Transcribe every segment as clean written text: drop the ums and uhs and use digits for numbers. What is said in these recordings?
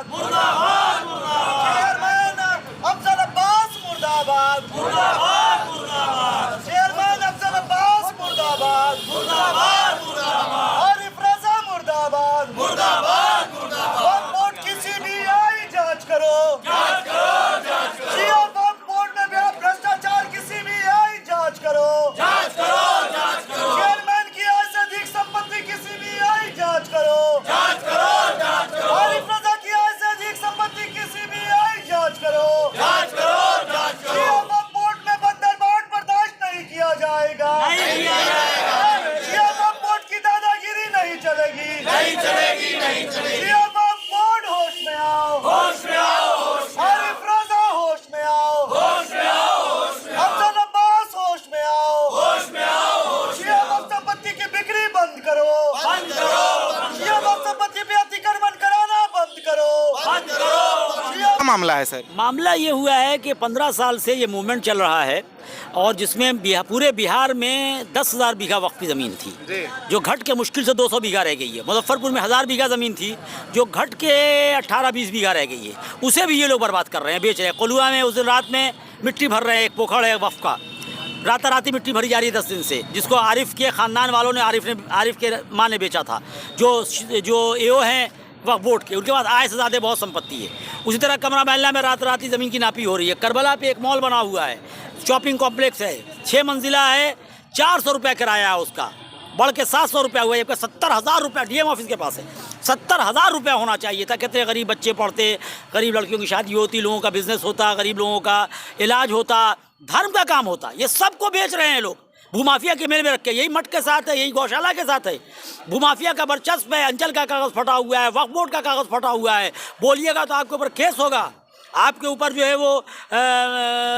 मुर्दाबाद मुर्दाबाद। चेयरमैन अफजल अब्बास मुर्दाबाद मुर्दाबाद मुर्दाबाद। चेयरमैन अफजल अब्बास मुर्दाबाद मुर्दाबाद मुर्दाबाद। आरिफ रजा मुर्दाबाद मुर्दाबाद मुर्दाबाद। वक्फ बोर्ड की सीबीआई जांच करो, जांच करो, जांच करो। जिया वक्फ बोर्ड में हुआ भ्रष्टाचार की सीबीआई जांच करो, जांच करो, जांच करो। चेयरमैन की आय से अधिक संपत्ति की सीबीआई जांच करो, जांच करो, जांच करो। आरिफ रजा की आय से अधिक संपत्ति की सीबीआई जांच करो, जांच करो, जांच करो। जिया वक्फ बोर्ड में बंदरबाट बर्दाश्त नहीं किया जाएगा, नहीं किया जाएगा। जिया वक्फ बोर्ड की दादागिरी नहीं चलेगी, नहीं चलेगी, नहीं चलेगी। जिया वक्फ बोर्ड होश में आओ, होश में आओ, होश में आओ। आरिफ रजा होश में आओ, होश में आओ, होश में आओ। अफजल अब्बास होश में आओ, होश में आओ, होश में आओ। वक्फ संपत्ति की बिक्री बंद करो, बंद करो। जिया वक्फ संपत्ति पे अतिक्रमण कराना बंद करो, बंद करो। क्या मामला है सर? मामला ये हुआ है कि 15 साल से ये मूवमेंट चल रहा है और जिसमें पूरे बिहार में 10,000 बीघा वक्फ की ज़मीन थी, जो घट के मुश्किल से 200 बीघा रह गई है। मुजफ्फरपुर में 1000 बीघा ज़मीन थी, जो घट के 18-20 बीघा रह गई है। उसे भी ये लोग बर्बाद कर रहे हैं, बेच रहे हैं। कोलुआ में उस दिन रात में मिट्टी भर रहे हैं, एक पोखर है वक्फ का, राताराती मिट्टी भरी जा रही है 10 दिन से, जिसको आरिफ के ख़ानदान वालों ने, आरिफ के माँ ने बेचा था, जो एओ हैं वक्फ बोर्ड के, उनके पास आय से ज़्यादा बहुत संपत्ति है। उसी तरह कमरा महल्ला में राताराती ज़मीन की नापी हो रही है। करबला पे एक मॉल बना हुआ है, शॉपिंग कॉम्प्लेक्स है, 6 मंजिला है, 400 रुपये किराया है उसका, बढ़ के 700 रुपया हुआ है। 70,000 रुपया डीएम ऑफिस के पास है। 70,000 रुपया होना चाहिए था। कितने गरीब बच्चे पढ़ते, गरीब लड़कियों की शादी होती, लोगों का बिजनेस होता, गरीब लोगों का इलाज होता, धर्म का काम होता। ये सबको बेच रहे हैं लोग भूमाफिया के मेल में रख के। यही मठ के साथ है, यही गौशाला के साथ है। भूमाफिया का वर्चस्व है, अंचल का कागज़ फटा हुआ है, वक्फ बोर्ड का कागज़ फटा हुआ है। बोलिएगा तो आपके ऊपर केस होगा, आपके ऊपर जो है वो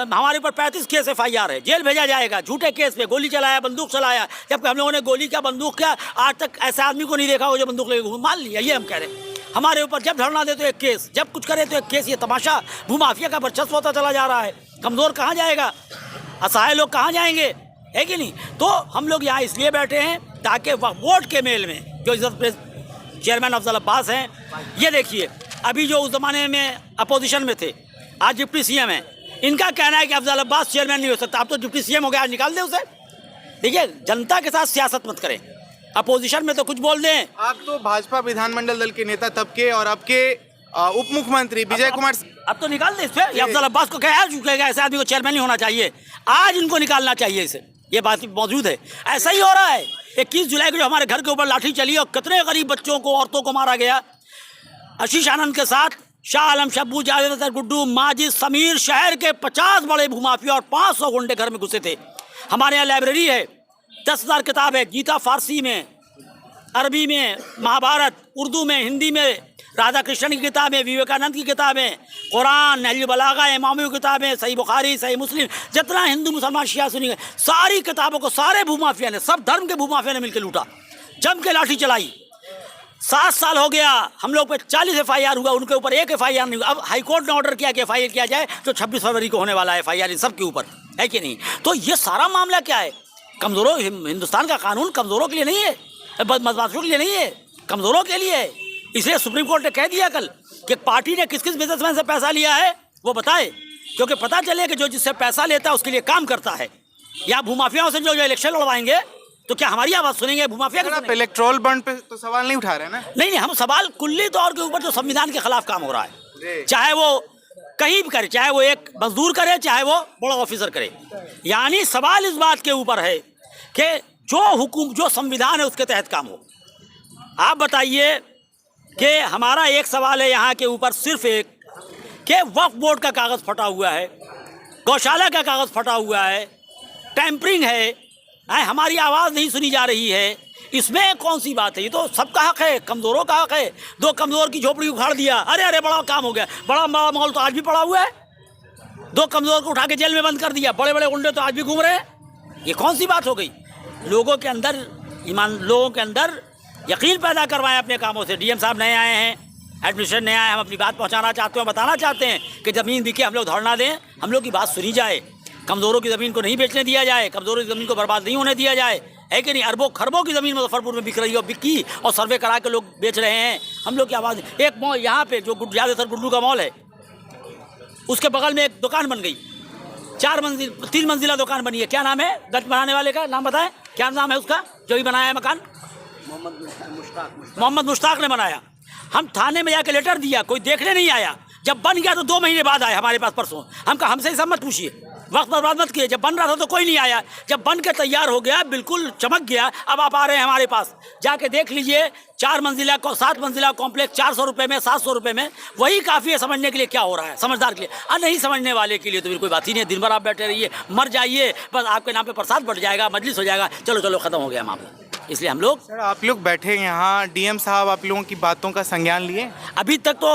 हमारे ऊपर 35 केस FIR है, जेल भेजा जाएगा झूठे केस पे। गोली चलाया, बंदूक चलाया, जबकि हम लोगों ने गोली क्या बंदूक क्या आज तक ऐसे आदमी को नहीं देखा हो जो बंदूक लेके मान लिया। ये हम कह रहे हैं, हमारे ऊपर जब धरना दे तो एक केस, जब कुछ करे तो एक केस। ये तमाशा भूमाफिया का वर्चस्व होता चला जा रहा है। कमज़ोर कहाँ जाएगा, असहाय लोग कहाँ जाएंगे, है कि नहीं? तो हम लोग यहाँ इसलिए बैठे हैं ताकि वक्फ बोर्ड के मेल में जो इज्जत चेयरमैन अफजल अब्बास हैं, ये देखिए अभी जो उस ज़माने में अपोजिशन में थे, आज डिप्टी CM हैं, इनका कहना है कि अफजल अब्बास चेयरमैन नहीं हो सकता। अब तो डिप्टी CM हो गया, आज निकाल दें उसे। देखिए, जनता के साथ सियासत मत करें, अपोजिशन में तो कुछ बोल दें। आप तो भाजपा विधानमंडल दल के नेता तब के, और आपके उप मुख्यमंत्री विजय कुमार, अब तो निकाल दें इसे। ये अफजल अब्बास को कहा चुकेगा ऐसे आदमी को चेयरमैन नहीं होना चाहिए, आज इनको निकालना चाहिए इसे। ये बात मौजूद है, ऐसा ही हो रहा है। 21 जुलाई को जो हमारे घर के ऊपर लाठी चली और कितने गरीब बच्चों को, औरतों को मारा गया, आशीष आनंद के साथ शाह आलम, शब्बू, जावेद, गुड्डू, माजिद, समीर, शहर के 50 बड़े भूमाफिया और 500 गुंडे घर में घुसे थे। हमारे यहाँ लाइब्रेरी है, 10,000 किताब है, गीता फारसी में, अरबी में, महाभारत उर्दू में, हिंदी में, राधा कृष्ण की किताबें, विवेकानंद की किताबें, कुरान, नहजुल बलागा, इमामी की किताबें, सही बुखारी, सही मुस्लिम, जितना हिंदू मुसलमान शिया सुनी गए, सारी किताबों को सारे भूमाफिया ने, सब धर्म के भूमाफिया ने मिलकर लूटा, जम के लाठी चलाई। 7 साल हो गया, हम लोग पे 40 FIR हुआ, उनके ऊपर एक FIR नहीं हुआ। अब हाईकोर्ट ने ऑर्डर किया कि FIR किया जाए, तो 26 फरवरी को होने वाला है FIR इन सब के ऊपर, है कि नहीं? तो ये सारा मामला क्या है? कमज़ोरों, हिंदुस्तान का कानून कमज़ोरों के लिए नहीं है, बदमाशों के लिए नहीं है, कमज़ोरों के लिए है। इसलिए सुप्रीम कोर्ट ने कह दिया कल कि पार्टी ने किस किस बिजनेसमैन से पैसा लिया है वो बताए, क्योंकि पता चले कि जो जिससे पैसा लेता है उसके लिए काम करता है। या भूमाफियाओं से जो इलेक्शन लड़वाएंगे तो क्या हमारी आवाज़ सुनेंगे? भूमाफिया का इलेक्ट्रोल बॉन्ड पे तो सवाल नहीं उठा रहे ना? नहीं, हम सवाल कुल्ली तौर के ऊपर जो संविधान के खिलाफ काम हो रहा है, चाहे वो कहीं भी करे, चाहे वो एक मजदूर करे, चाहे वो बड़ा ऑफिसर करे, यानी सवाल इस बात के ऊपर है कि जो संविधान है उसके तहत काम हो। आप बताइए कि हमारा एक सवाल है यहाँ के ऊपर, सिर्फ एक, कि वक्फ बोर्ड का कागज़ फटा हुआ है, गौशाला का कागज़ फटा हुआ है, टैंपरिंग है, हमारी आवाज़ नहीं सुनी जा रही है, इसमें कौन सी बात है? ये तो सबका हक है, कमज़ोरों का हक है। 2 कमज़ोर की झोपड़ी उखाड़ दिया, अरे बड़ा काम हो गया, बड़ा मॉल तो आज भी पड़ा हुआ है। 2 कमज़ोर को उठा के जेल में बंद कर दिया, बड़े बड़े गुंडे तो आज भी घूम रहे हैं। ये कौन सी बात हो गई? लोगों के अंदर लोगों के अंदर यकीन पैदा करवाएं अपने कामों से। डीएम साहब नए आए हैं, एडमिनिस्ट्रेशन नया है, हम अपनी बात पहुंचाना चाहते हैं, बताना चाहते हैं कि ज़मीन बिके, हम लोग धरना दें, हम लोग की बात सुनी जाए, कमज़ोरों की ज़मीन को नहीं बेचने दिया जाए, कमज़ोरों की ज़मीन को बर्बाद नहीं होने दिया जाए, है कि नहीं? अरबों खरबों की ज़मीन मुजफ्फरपुर में बिक रही हो, बिकी और सर्वे करा के लोग बेच रहे हैं। हम लोग की आवाज़। एक मॉल यहाँ पे जो ज़्यादातर गुड्डू का मॉल है, उसके बगल में एक दुकान बन गई, 3 मंजिला दुकान बनी है। क्या नाम है गट बनाने वाले का, नाम बताएं, क्या नाम है उसका जो भी बनाया है मकान? मोहम्मद मुश्ताक ने बनाया। हम थाने में जाके लेटर दिया, कोई देखने नहीं आया। जब बन गया तो 2 महीने बाद आए हमारे पास परसों। हम कहा हमसे ही सब मत पूछिए, वक्त बर्बाद मत किए। जब बन रहा था तो कोई नहीं आया, जब बन के तैयार हो गया, बिल्कुल चमक गया, अब आप आ रहे हैं हमारे पास। जाके देख लीजिए, 7 मंजिला कॉम्प्लेक्स 400 रुपये में, 700 रुपये में। वही काफ़ी है समझने के लिए क्या हो रहा है, समझदार के लिए। और नहीं समझने वाले के लिए तो फिर कोई बात ही नहीं है। दिन भर आप बैठे रहिए, मर जाइए, बस आपके नाम पे प्रसाद बढ़ जाएगा, मजलिस हो जाएगा, चलो ख़त्म हो गया मामला। इसलिए हम लोग सर, आप लोग बैठे यहाँ, डीएम साहब आप लोगों की बातों का संज्ञान लिए? अभी तक तो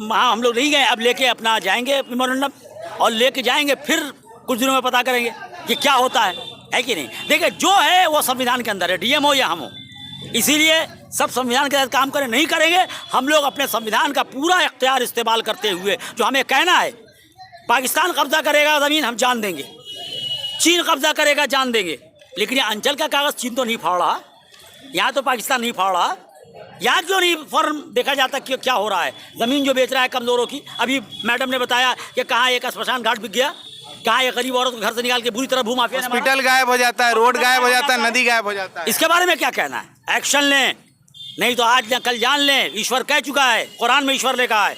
हाँ हम लोग नहीं गए, अब लेके अपना जाएंगे मेमोरेंडम, और लेके जाएंगे, फिर कुछ दिनों में पता करेंगे कि क्या होता है कि नहीं। देखिए, जो है वो संविधान के अंदर है, डीएम हो या हम हो। इसीलिए सब संविधान के तहत काम करें, नहीं करेंगे हम लोग अपने संविधान का पूरा इख्तियार इस्तेमाल करते हुए जो हमें कहना है, पाकिस्तान कब्जा करेगा ज़मीन हम जान देंगे, चीन कब्जा करेगा जान देंगे, लेकिन ये अंचल का कागज़ चीन तो नहीं फाड़ रहा, यहाँ तो पाकिस्तान नहीं फाड़ रहा। यहाँ क्यों नहीं फॉर्म देखा जाता कि क्या हो रहा है? ज़मीन जो बेच रहा है कमज़ोरों की, अभी मैडम ने बताया कि कहाँ एक श्मशान घाट बिक गया, कहाँ एक गरीब औरत को घर से निकाल के बुरी तरह भूमाफिया ने मारा। हॉस्पिटल गायब हो जाता है, रोड गायब हो जाता है, नदी गायब हो जाता है। इसके बारे में क्या कहना है? एक्शन लें, नहीं तो आज न कल जान लें। ईश्वर कह चुका है, कुरान में ईश्वर ने कहा है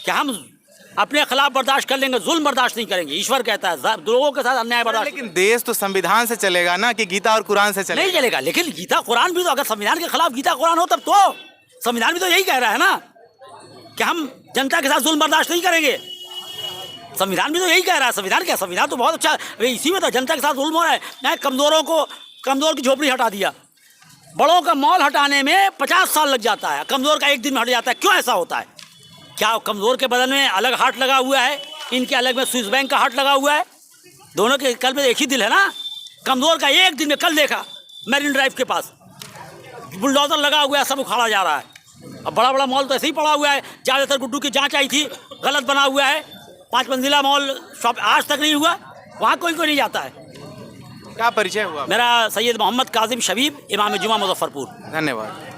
कि हम अपने खिलाफ बर्दाश्त कर लेंगे, जुल्म बर्दाश्त नहीं करेंगे। ईश्वर कहता है लोगों के साथ अन्याय बर्दाश्त। लेकिन देश तो संविधान से चलेगा ना, कि गीता और कुरान से चलेगा? नहीं चलेगा, लेकिन गीता कुरान भी तो, अगर संविधान के खिलाफ गीता कुरान हो तब तो संविधान भी तो यही कह रहा है ना कि हम जनता के साथ जुल्म बर्दाश्त नहीं करेंगे। संविधान भी तो यही कह रहा है। संविधान क्या, संविधान तो बहुत अच्छा, इसी में तो जनता के साथ जुल्म हो रहा है। कमज़ोर की झोपड़ी हटा दिया, बड़ों का मॉल हटाने में 50 साल लग जाता है, कमज़ोर का 1 दिन में हट जाता है। क्यों ऐसा होता है? क्या कमज़ोर के बदन में अलग हार्ट लगा हुआ है, इनके अलग में स्विस बैंक का हार्ट लगा हुआ है? दोनों के कल में एक ही दिल है ना। कमज़ोर का 1 दिन में, कल देखा मैरिन ड्राइव के पास बुलडोजर लगा हुआ है, सब उखाड़ा जा रहा है। अब बड़ा मॉल तो ऐसे ही पड़ा हुआ है। ज़्यादातर गुड्डू की जांच आई थी, गलत बना हुआ है। 5 मंजिला मॉल शॉप आज तक नहीं हुआ, वहाँ कोई नहीं जाता है। क्या परिचय हुआ? मेरा सैयद मोहम्मद काजिम शबीब, इमाम जुमा मुजफ्फरपुर। धन्यवाद।